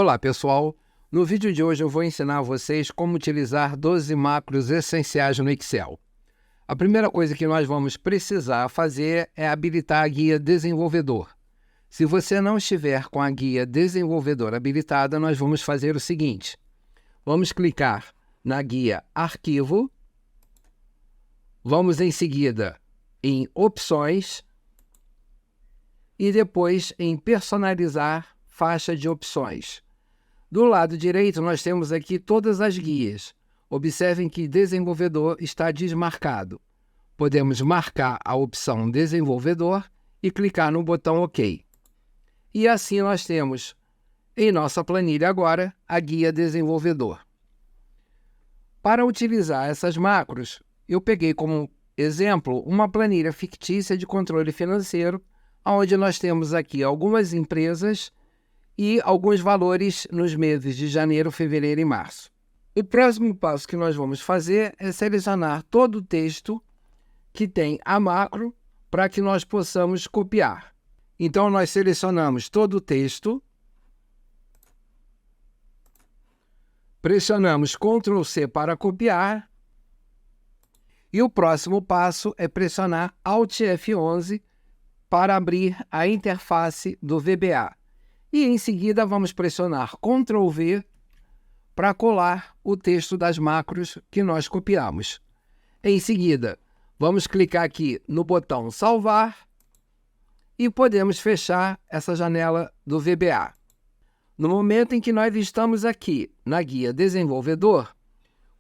Olá pessoal, no vídeo de hoje eu vou ensinar a vocês como utilizar 12 macros essenciais no Excel. A primeira coisa que nós vamos precisar fazer é habilitar a guia desenvolvedor. Se você não estiver com a guia desenvolvedor habilitada, nós vamos fazer o seguinte. Vamos clicar na guia Arquivo, vamos em seguida em Opções e depois em Personalizar faixa de opções. Do lado direito, nós temos aqui todas as guias. Observem que desenvolvedor está desmarcado. Podemos marcar a opção desenvolvedor e clicar no botão OK. E assim nós temos em nossa planilha agora a guia desenvolvedor. Para utilizar essas macros, eu peguei como exemplo uma planilha fictícia de controle financeiro, onde nós temos aqui algumas empresas e alguns valores nos meses de janeiro, fevereiro e março. O próximo passo que nós vamos fazer é selecionar todo o texto que tem a macro para que nós possamos copiar. Então, nós selecionamos todo o texto, pressionamos Ctrl C para copiar e o próximo passo é pressionar Alt F11 para abrir a interface do VBA. E em seguida vamos pressionar Ctrl V para colar o texto das macros que nós copiamos. Em seguida, vamos clicar aqui no botão Salvar e podemos fechar essa janela do VBA. No momento em que nós estamos aqui na guia Desenvolvedor,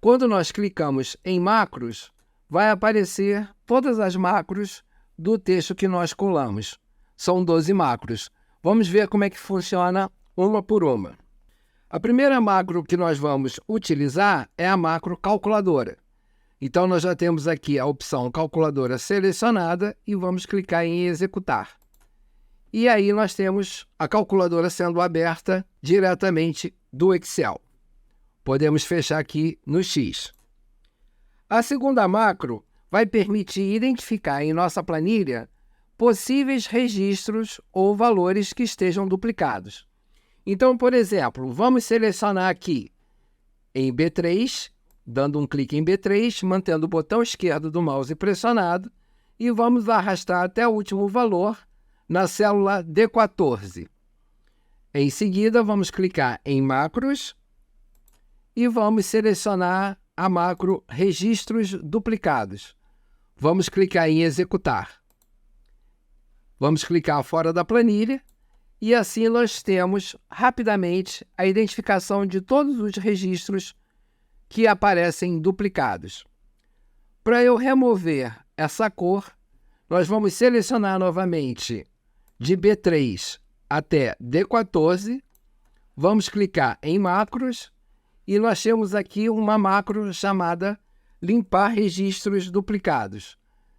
quando nós clicamos em macros, vai aparecer todas as macros do texto que nós colamos. São 12 macros. Vamos ver como é que funciona uma por uma. A primeira macro que nós vamos utilizar é a macro calculadora. Então, nós já temos aqui a opção calculadora selecionada e vamos clicar em executar. E aí nós temos a calculadora sendo aberta diretamente do Excel. Podemos fechar aqui no X. A segunda macro vai permitir identificar em nossa planilha possíveis registros ou valores que estejam duplicados. Então, por exemplo, vamos selecionar aqui em B3, dando um clique em B3, mantendo o botão esquerdo do mouse pressionado, e vamos arrastar até o último valor na célula D14. Em seguida, vamos clicar em Macros e vamos selecionar a macro Registros Duplicados. Vamos clicar em Executar. Vamos clicar fora da planilha e assim nós temos rapidamente a identificação de todos os registros que aparecem duplicados. Para eu remover essa cor, nós vamos selecionar novamente de B3 até D14, vamos clicar em macros e nós temos aqui uma macro chamada Limpar Registros Duplicados.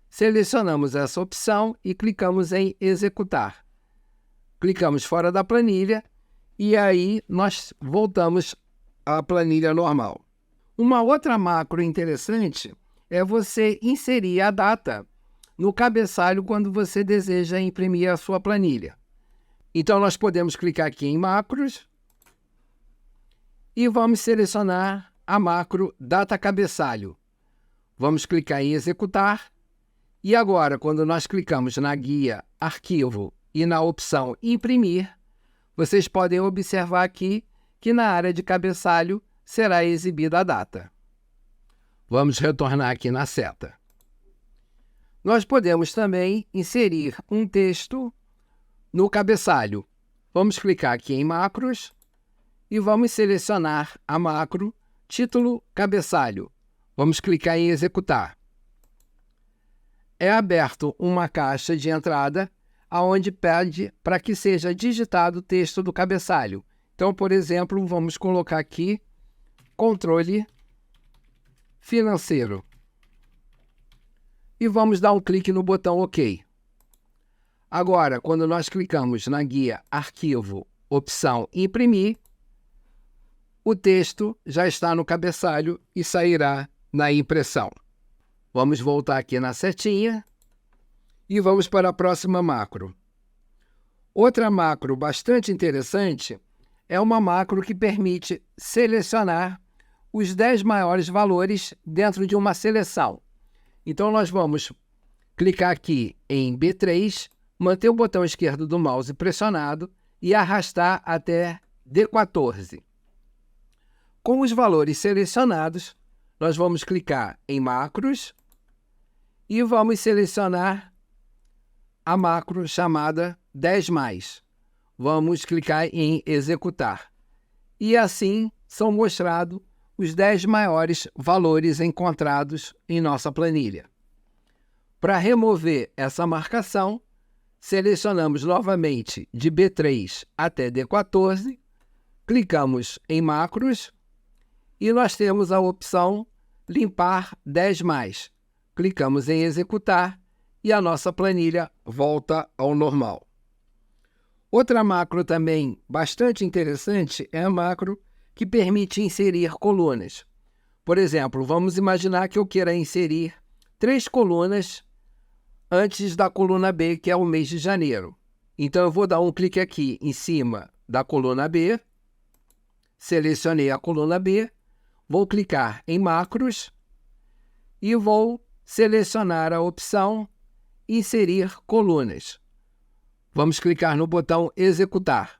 Selecionamos essa opção e clicamos em Executar. Clicamos fora da planilha e aí nós voltamos à planilha normal. Uma outra macro interessante é você inserir a data no cabeçalho quando você deseja imprimir a sua planilha. Então, nós podemos clicar aqui em Macros e vamos selecionar a macro Data Cabeçalho. Vamos clicar em Executar. E agora, quando nós clicamos na guia Arquivo e na opção Imprimir, vocês podem observar aqui que na área de cabeçalho será exibida a data. Vamos retornar aqui na seta. Nós podemos também inserir um texto no cabeçalho. Vamos clicar aqui em Macros e vamos selecionar a macro Título Cabeçalho. Vamos clicar em Executar. É aberto uma caixa de entrada onde pede para que seja digitado o texto do cabeçalho. Então, por exemplo, vamos colocar aqui Controle Financeiro. E vamos dar um clique no botão OK. Agora, quando nós clicamos na guia Arquivo, opção Imprimir, o texto já está no cabeçalho e sairá na impressão. Vamos voltar aqui na setinha e vamos para a próxima macro. Outra macro bastante interessante é uma macro que permite selecionar os 10 maiores valores dentro de uma seleção. Então, nós vamos clicar aqui em B3, manter o botão esquerdo do mouse pressionado e arrastar até D14. Com os valores selecionados, nós vamos clicar em macros e vamos selecionar a macro chamada 10+. Vamos clicar em executar. E assim são mostrados os 10 maiores valores encontrados em nossa planilha. Para remover essa marcação, selecionamos novamente de B3 até D14, clicamos em macros e nós temos a opção limpar 10+. Clicamos em executar e a nossa planilha volta ao normal. Outra macro também bastante interessante é a macro que permite inserir colunas. Por exemplo, vamos imaginar que eu queira inserir 3 colunas antes da coluna B, que é o mês de janeiro. Então, eu vou dar um clique aqui em cima da coluna B, selecionei a coluna B, vou clicar em macros e vou selecionar a opção inserir colunas. Vamos clicar no botão executar.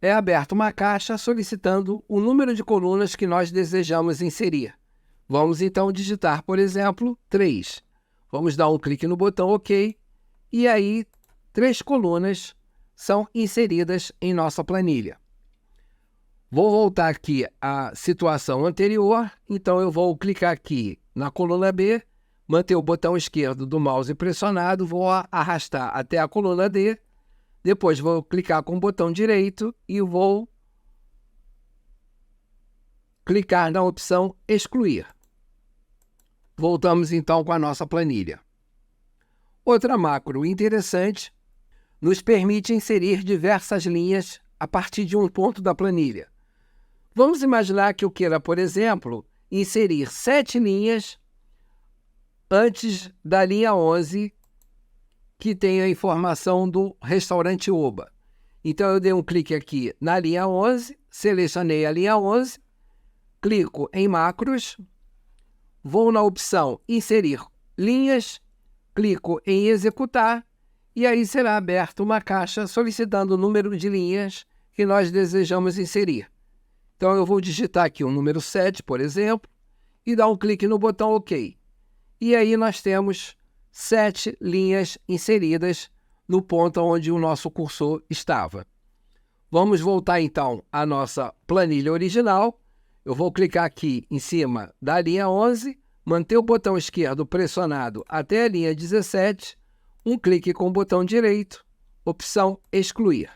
É aberta uma caixa solicitando o número de colunas que nós desejamos inserir. Vamos então digitar, por exemplo, 3. Vamos dar um clique no botão OK e aí 3 colunas são inseridas em nossa planilha. Vou voltar aqui à situação anterior, então eu vou clicar aqui na coluna B, manter o botão esquerdo do mouse pressionado, vou arrastar até a coluna D, depois vou clicar com o botão direito e vou clicar na opção excluir. Voltamos então com a nossa planilha. Outra macro interessante nos permite inserir diversas linhas a partir de um ponto da planilha. Vamos imaginar que eu queira, por exemplo, inserir 7 linhas antes da linha 11, que tem a informação do restaurante Oba. Então, eu dei um clique aqui na linha 11, selecionei a linha 11, clico em macros, vou na opção inserir linhas, clico em executar e aí será aberta uma caixa solicitando o número de linhas que nós desejamos inserir. Então, eu vou digitar aqui o número 7, por exemplo, e dar um clique no botão OK. E aí nós temos 7 linhas inseridas no ponto onde o nosso cursor estava. Vamos voltar então à nossa planilha original. Eu vou clicar aqui em cima da linha 11, manter o botão esquerdo pressionado até a linha 17, um clique com o botão direito, opção excluir.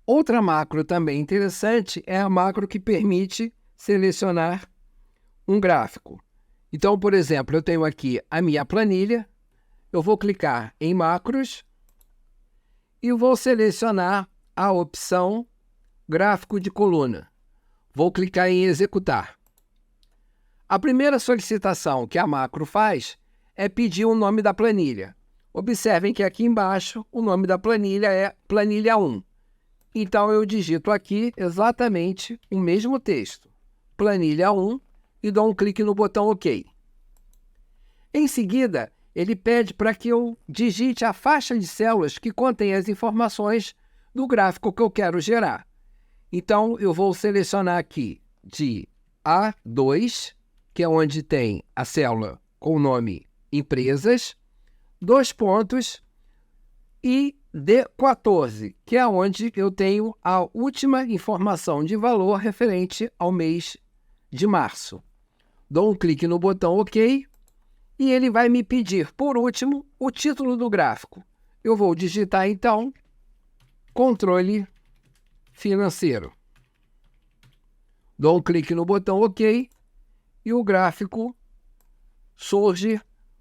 Outra macro também interessante é a macro que permite selecionar um gráfico. Então, por exemplo, eu tenho aqui a minha planilha, eu vou clicar em macros e vou selecionar a opção gráfico de coluna. Vou clicar em executar. A primeira solicitação que a macro faz é pedir o nome da planilha. Observem que aqui embaixo o nome da planilha é planilha 1. Então, eu digito aqui exatamente o mesmo texto, planilha 1, e dou um clique no botão OK. Em seguida, ele pede para que eu digite a faixa de células que contém as informações do gráfico que eu quero gerar. Então, eu vou selecionar aqui de A2, que é onde tem a célula com o nome Empresas, 2 pontos, e D14, que é onde eu tenho a última informação de valor referente ao mês de março. Dou um clique no botão OK e ele vai me pedir, por último, o título do gráfico. Eu vou digitar, então, controle financeiro. Dou um clique no botão OK e o gráfico surge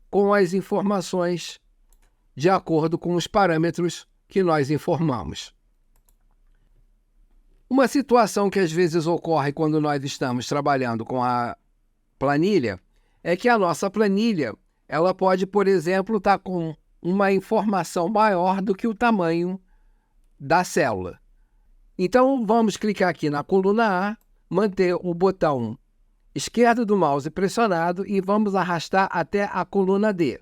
com as informações de acordo com os parâmetros que nós informamos. Uma situação que às vezes ocorre quando nós estamos trabalhando com a planilha é que a nossa planilha ela pode, por exemplo, estar com uma informação maior do que o tamanho da célula. Então, vamos clicar aqui na coluna A, manter o botão esquerdo do mouse pressionado e vamos arrastar até a coluna D.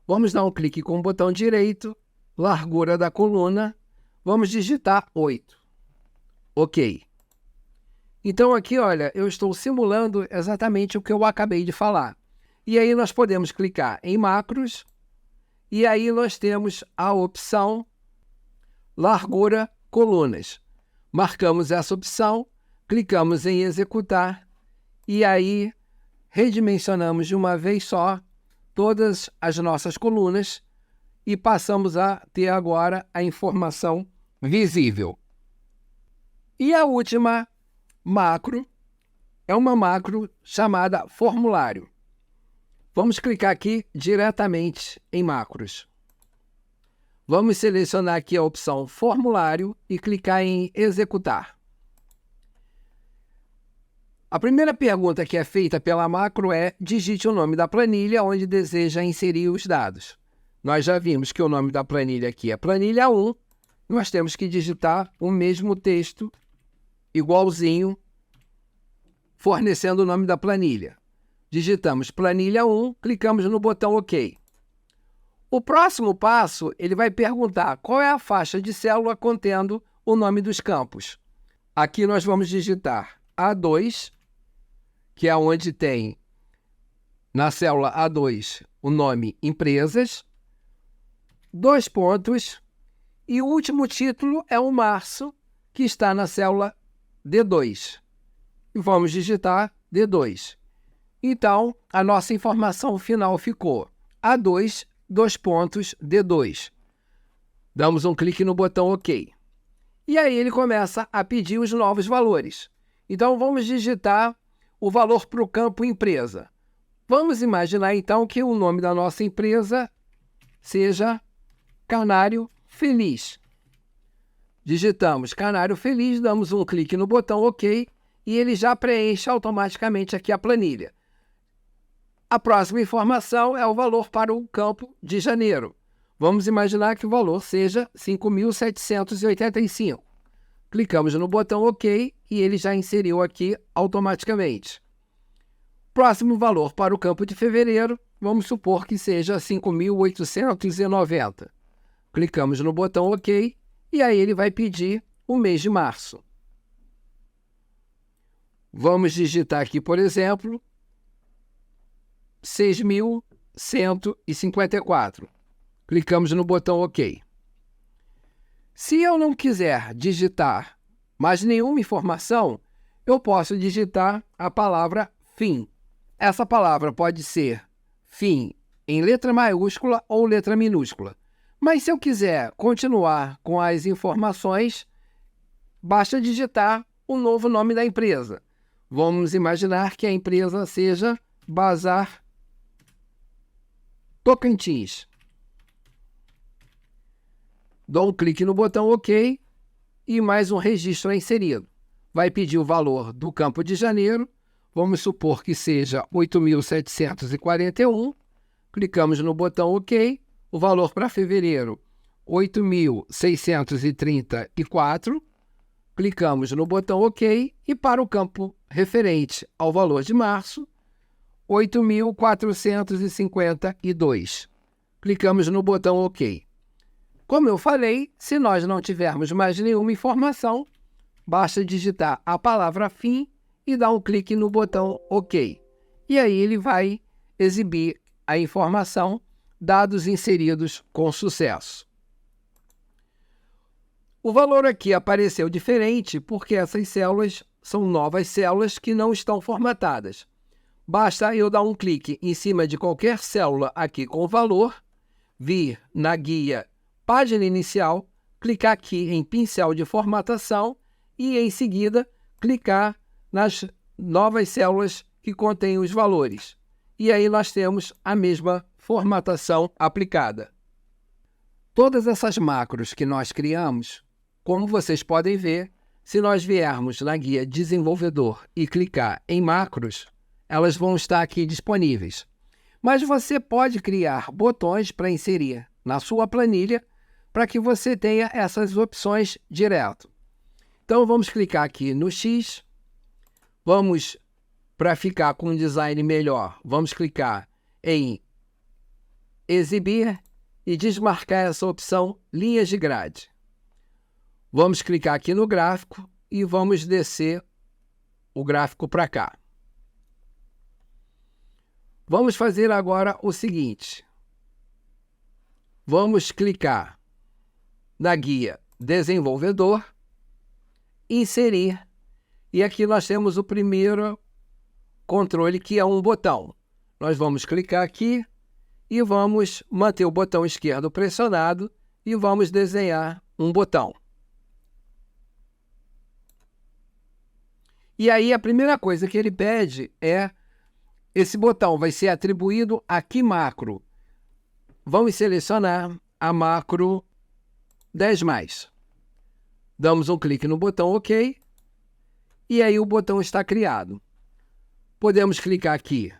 Vamos dar um clique com o botão direito, largura da coluna, vamos digitar 8. OK. Então aqui, olha, eu estou simulando exatamente o que eu acabei de falar. E aí nós podemos clicar em macros, e aí nós temos a opção largura colunas. Marcamos essa opção, clicamos em executar, e aí redimensionamos de uma vez só todas as nossas colunas e passamos a ter agora a informação visível. E a última macro é uma macro chamada formulário. Vamos clicar aqui diretamente em macros. Vamos selecionar aqui a opção formulário e clicar em executar. A primeira pergunta que é feita pela macro é: digite o nome da planilha onde deseja inserir os dados. Nós já vimos que o nome da planilha aqui é planilha 1. Nós temos que digitar o mesmo texto, igualzinho, fornecendo o nome da planilha. Digitamos planilha 1, clicamos no botão OK. O próximo passo, ele vai perguntar qual é a faixa de célula contendo o nome dos campos. Aqui nós vamos digitar A2, que é onde tem, na célula A2, o nome Empresas, 2 pontos, e o último título é o março, que está na célula D2. E vamos digitar D2. Então, a nossa informação final ficou A2, 2 pontos, D2. Damos um clique no botão OK. E aí ele começa a pedir os novos valores. Então, vamos digitar o valor para o campo empresa. Vamos imaginar, então, que o nome da nossa empresa seja Canário Feliz. Digitamos Canário Feliz, damos um clique no botão OK e ele já preenche automaticamente aqui a planilha. A próxima informação é o valor para o campo de janeiro. Vamos imaginar que o valor seja 5.785. Clicamos no botão OK e ele já inseriu aqui automaticamente. Próximo valor para o campo de fevereiro, vamos supor que seja 5.890. Clicamos no botão OK e aí ele vai pedir o mês de março. Vamos digitar aqui, por exemplo, 6.154. Clicamos no botão OK. Se eu não quiser digitar mais nenhuma informação, eu posso digitar a palavra fim. Essa palavra pode ser fim em letra maiúscula ou letra minúscula. Mas se eu quiser continuar com as informações, basta digitar o novo nome da empresa. Vamos imaginar que a empresa seja Bazar Tocantins. Dou um clique no botão OK e mais um registro é inserido. Vai pedir o valor do campo de janeiro, vamos supor que seja 8.741. Clicamos no botão OK. O valor para fevereiro, 8.634. Clicamos no botão OK e para o campo referente ao valor de março, 8.452. Clicamos no botão OK. Como eu falei, se nós não tivermos mais nenhuma informação, basta digitar a palavra fim e dar um clique no botão OK. E aí ele vai exibir a informação, dados inseridos com sucesso. O valor aqui apareceu diferente porque essas células são novas células que não estão formatadas. Basta eu dar um clique em cima de qualquer célula aqui com o valor, vir na guia Página Inicial, clicar aqui em Pincel de Formatação e, em seguida, clicar nas novas células que contêm os valores. E aí nós temos a mesma formatação aplicada. Todas essas macros que nós criamos, como vocês podem ver, se nós viermos na guia Desenvolvedor e clicar em macros, elas vão estar aqui disponíveis. Mas você pode criar botões para inserir na sua planilha para que você tenha essas opções direto. Então, vamos clicar aqui no X. Vamos, para ficar com um design melhor, vamos clicar em Exibir e desmarcar essa opção Linhas de Grade. Vamos clicar aqui no gráfico e vamos descer o gráfico para cá. Vamos fazer agora o seguinte. Vamos clicar na guia Desenvolvedor, Inserir, e aqui nós temos o primeiro controle, que é um botão. Nós vamos clicar aqui e vamos manter o botão esquerdo pressionado e vamos desenhar um botão. E aí a primeira coisa que ele pede é esse botão vai ser atribuído a que macro? Vamos selecionar a macro 10+. Damos um clique no botão OK e aí o botão está criado. Podemos clicar aqui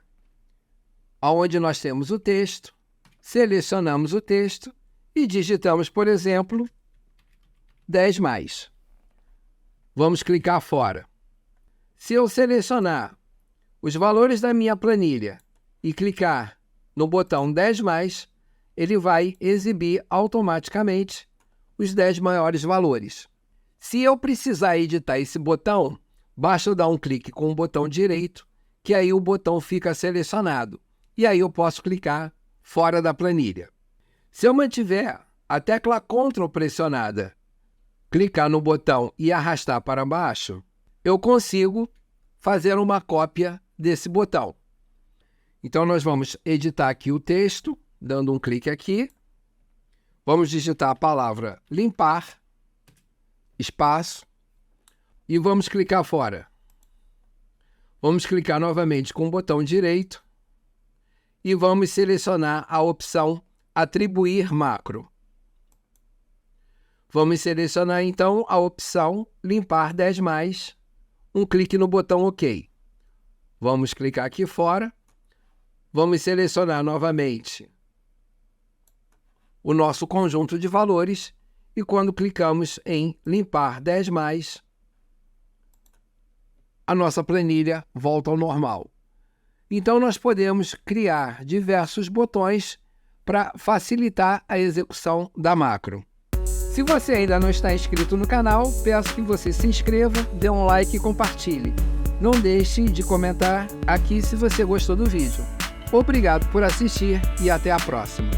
onde nós temos o texto, selecionamos o texto e digitamos, por exemplo, 10+. Vamos clicar fora. Se eu selecionar os valores da minha planilha e clicar no botão 10+, ele vai exibir automaticamente os 10 maiores valores. Se eu precisar editar esse botão, basta eu dar um clique com o botão direito, que aí o botão fica selecionado. E aí eu posso clicar fora da planilha. Se eu mantiver a tecla Ctrl pressionada, clicar no botão e arrastar para baixo, eu consigo fazer uma cópia desse botão. Então, nós vamos editar aqui o texto, dando um clique aqui. Vamos digitar a palavra limpar, espaço, e vamos clicar fora. Vamos clicar novamente com o botão direito e vamos selecionar a opção atribuir macro. Vamos selecionar, então, a opção limpar 10+, um clique no botão OK. Vamos clicar aqui fora. Vamos selecionar novamente o nosso conjunto de valores e quando clicamos em limpar 10+, a nossa planilha volta ao normal. Então, nós podemos criar diversos botões para facilitar a execução da macro. Se você ainda não está inscrito no canal, peço que você se inscreva, dê um like e compartilhe. Não deixe de comentar aqui se você gostou do vídeo. Obrigado por assistir e até a próxima.